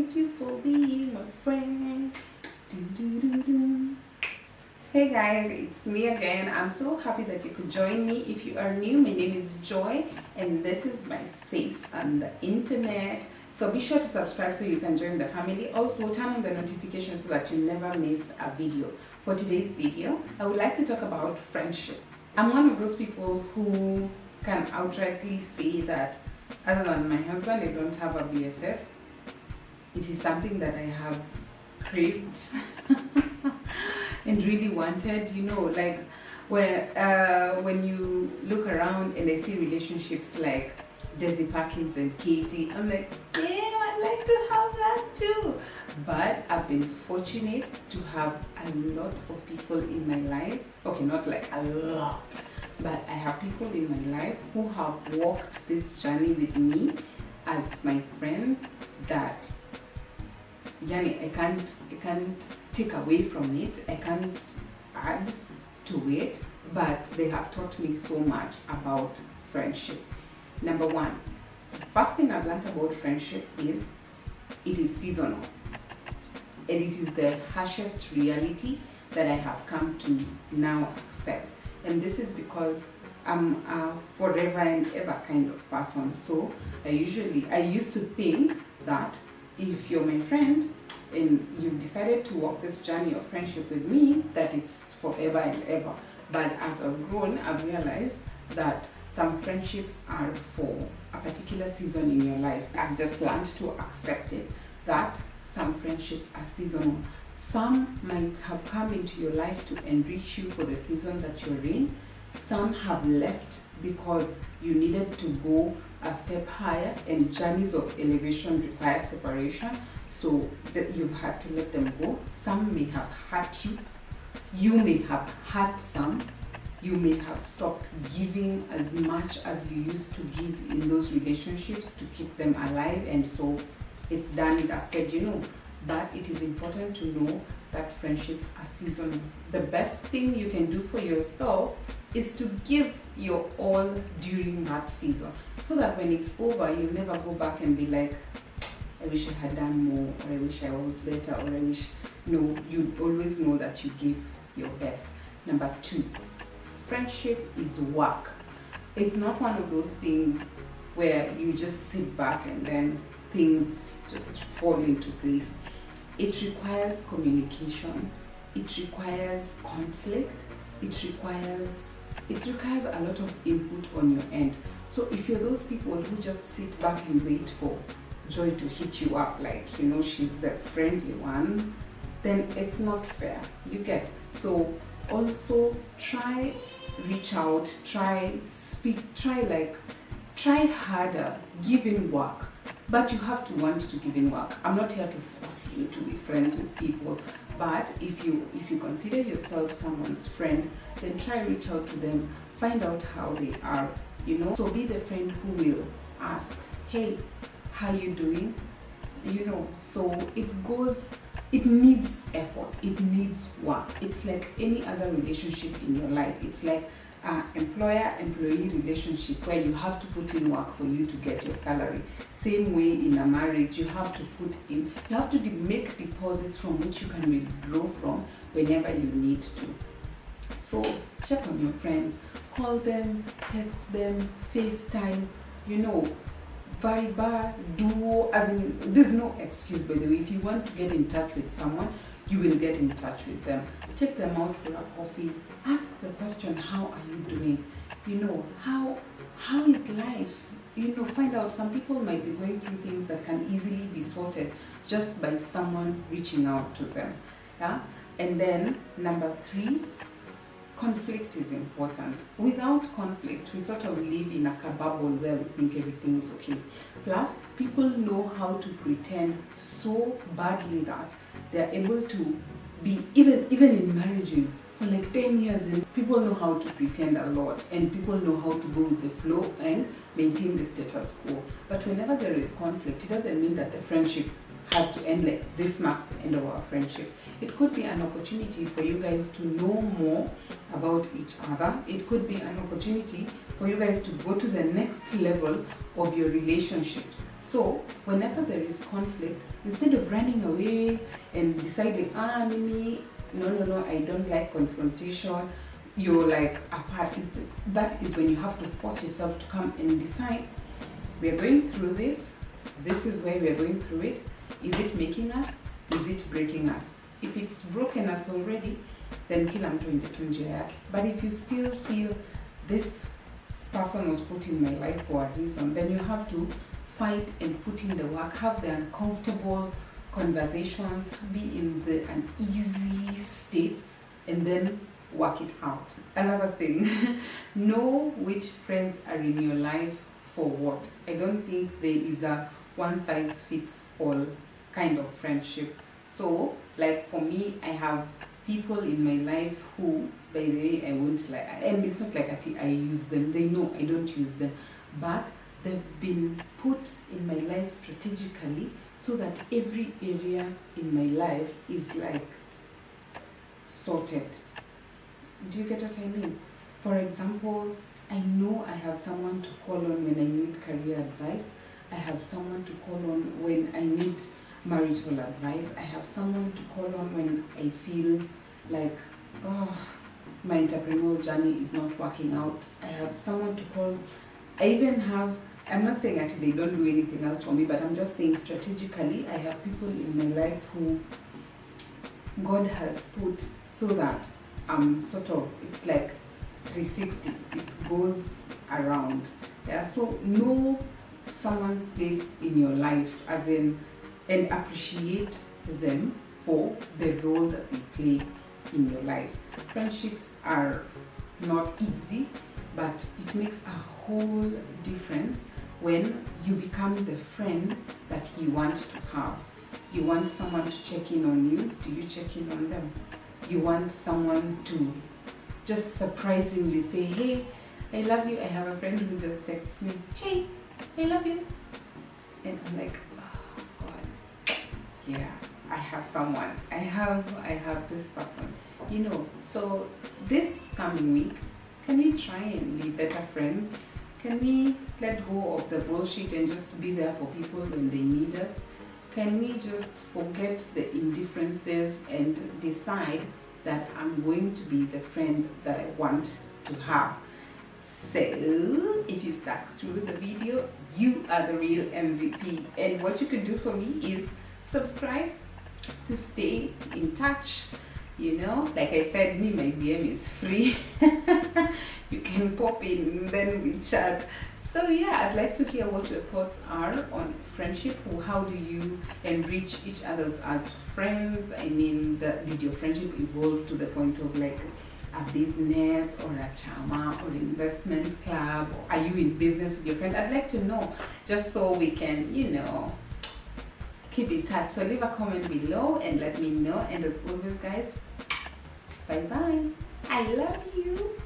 Thank you for being my friend. Do, do, do, do. Hey guys, it's me again. I'm so happy that you could join me. If you are new, my name is Joy and this is my face on the internet. So be sure to subscribe so you can join the family. Also turn on the notifications so that you never miss a video. For today's video, I would like to talk about friendship. I'm one of those people who can outrightly say that other than my husband, I don't have a BFF. It is something that I have craved and really wanted, you know, like when you look around and I see relationships like Desi Parkins and Katie, I'm like, yeah, I'd like to have that too. But I've been fortunate to have a lot of people in my life. Okay, not like a lot, but I have people in my life who have walked this journey with me as my friends that Yani, I can't take away from it, I can't add to it, but they have taught me so much about friendship. Number one, first thing I've learned about friendship is it is seasonal, and it is the harshest reality that I have come to now accept. And this is because I'm a forever and ever kind of person. So I used to think that if you're my friend and you've decided to walk this journey of friendship with me, that it's forever and ever. But as I've grown, I've realized that some friendships are for a particular season in your life. I've just learned to accept it, that some friendships are seasonal. Some might have come into your life to enrich you for the season that you're in. Some have left because you needed to go a step higher, and journeys of elevation require separation, so that you've had to let them go. Some may have hurt you. You may have hurt some. You may have stopped giving as much as you used to give in those relationships to keep them alive, and so it's done, it dusted, you know. But it is important to know that friendships are seasonal. The best thing you can do for yourself is to give your all during that season, so that when it's over, you'll never go back and be like, I wish I had done more, or I wish I was better, or I wish, no, you always know that you give your best. Number two, friendship is work. It's not one of those things where you just sit back and then things just fall into place. It requires communication, it requires conflict, it requires a lot of input on your end. So if you're those people who just sit back and wait for Joy to hit you up like, you know, she's the friendly one, then it's not fair, you get. So also reach out, try harder, give in work. But you have to want to give in work. I'm not here to force you to be friends with people, but if you consider yourself someone's friend, then try reach out to them, find out how they are, you know. So be the friend who will ask, hey, how you doing? You know, so it needs effort, it needs work. It's like any other relationship in your life. It's like an employer-employee relationship where you have to put in work for you to get your salary. Same way in a marriage, you have to make deposits from which you can withdraw from whenever you need to. So check on your friends, call them, text them, FaceTime, you know, Viber, Duo, as in, there's no excuse, by the way. If you want to get in touch with someone, you will get in touch with them. Take them out for a coffee. Ask the question, how are you doing? You know, how is life? You know, find out. Some people might be going through things that can easily be sorted just by someone reaching out to them. Yeah? And then number three, conflict is important. Without conflict, we sort of live in a bubble where we think everything is okay. Plus, people know how to pretend so badly that they're able to be, even in marriages, for like 10 years, and people know how to pretend a lot, and people know how to go with the flow and maintain the status quo. But whenever there is conflict, it doesn't mean that the friendship has to end like this marks the end of our friendship. It could be an opportunity for you guys to know more about each other. It could be an opportunity for you guys to go to the next level of your relationships. So whenever there is conflict, instead of running away and deciding, Mimi, no, I don't like confrontation, you're like apart. That is when you have to force yourself to come and decide, we are going through this. This is why we are going through it. Is it making us? Is it breaking us? If it's broken us already, then kila mtu ende tu njia yake. But if you still feel this person was put in my life for a reason, then you have to fight and put in the work, have the uncomfortable conversations, be in an easy state, and then work it out. Another thing, know which friends are in your life for what. I don't think there is a one size fits all kind of friendship. So like for me, I have people in my life who, by the way, I won't like, and it's not like I use them, they know I don't use them, but they've been put in my life strategically so that every area in my life is like sorted. Do you get what I mean? For example, I know I have someone to call on when I need career advice. I have someone to call on when I need marital advice. I have someone to call on when I feel like, my entrepreneurial journey is not working out. I have someone to call. I even have, I'm not saying that they don't do anything else for me, but I'm just saying strategically, I have people in my life who God has put so that sort of, it's like 360, it goes around. Yeah, so know someone's place in your life, as in, and appreciate them for the role that they play in your life. Friendships are not easy, but it makes a whole difference when you become the friend that you want to have. You want someone to check in on you, do you check in on them? You want someone to just surprisingly say, hey, I love you. I have a friend who just texts me, hey, I love you. And I'm like, oh God, yeah, I have someone. I have this person. You know, so this coming week, can we try and be better friends? Can we let go of the bullshit and just be there for people when they need us? Can we just forget the indifferences and decide that I'm going to be the friend that I want to have? So, if you stuck through the video, you are the real MVP. And what you can do for me is subscribe to stay in touch. You know, like I said, my DM is free. You can pop in and then we chat. So yeah, I'd like to hear what your thoughts are on friendship. How do you enrich each other as friends? I mean, did your friendship evolve to the point of like a business or a chama or investment club? Are you in business with your friend? I'd like to know, just so we can, you know, keep in touch. So leave a comment below and let me know. And as always, guys, bye bye. I love you.